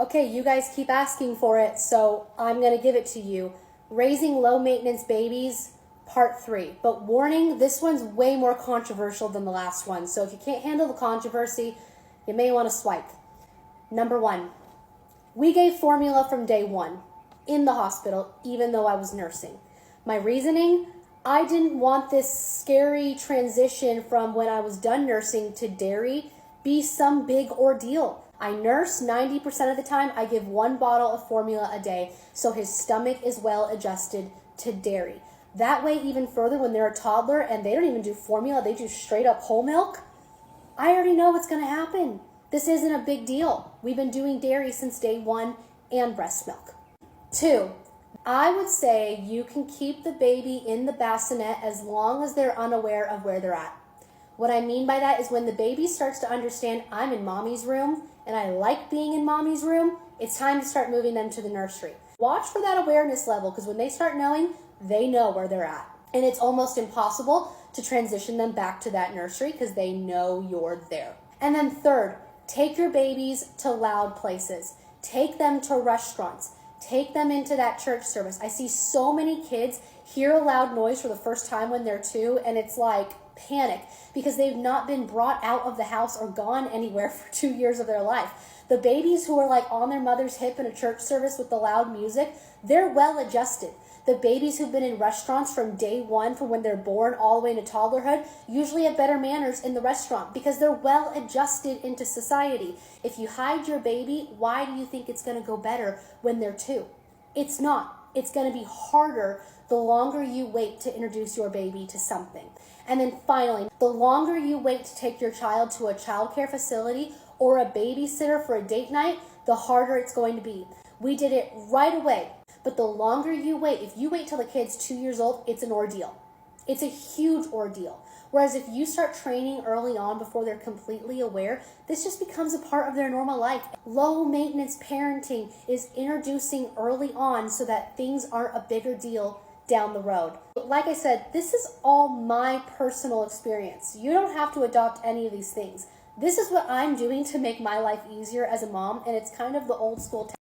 Okay, you guys keep asking for it, so I'm going to give it to you. Raising low maintenance babies, part 3. But warning, this one's way more controversial than the last one. So if you can't handle the controversy, you may want to swipe. Number 1, we gave formula from day 1 in the hospital, even though I was nursing. My reasoning, I didn't want this scary transition from when I was done nursing to dairy be some big ordeal. I nurse 90% of the time. I give 1 bottle of formula a day, so his stomach is well adjusted to dairy. That way, even further, when they're a toddler and they don't even do formula, they do straight up whole milk, I already know what's going to happen. This isn't a big deal. We've been doing dairy since day 1 and breast milk. 2, I would say you can keep the baby in the bassinet as long as they're unaware of where they're at. What I mean by that is when the baby starts to understand I'm in mommy's room and I like being in mommy's room, it's time to start moving them to the nursery. Watch for that awareness level, because when they start knowing, they know where they're at. And it's almost impossible to transition them back to that nursery because they know you're there. And then 3rd, take your babies to loud places. Take them to restaurants. Take them into that church service. I see so many kids hear a loud noise for the first time when they're 2, and it's like panic because they've not been brought out of the house or gone anywhere for 2 years of their life. The babies who are like on their mother's hip in a church service with the loud music, they're well adjusted. The babies who've been in restaurants from day 1, from when they're born all the way into toddlerhood, usually have better manners in the restaurant because they're well adjusted into society. If you hide your baby, why do you think it's going to go better when they're 2? It's not. It's going to be harder the longer you wait to introduce your baby to something. And then finally, the longer you wait to take your child to a childcare facility or a babysitter for a date night, the harder it's going to be. We did it right away. But the longer you wait, if you wait till the kid's 2 years old, it's an ordeal. It's a huge ordeal. Whereas if you start training early on before they're completely aware, this just becomes a part of their normal life. Low maintenance parenting is introducing early on so that things aren't a bigger deal down the road. But like I said, this is all my personal experience. You don't have to adopt any of these things. This is what I'm doing to make my life easier as a mom, and it's kind of the old school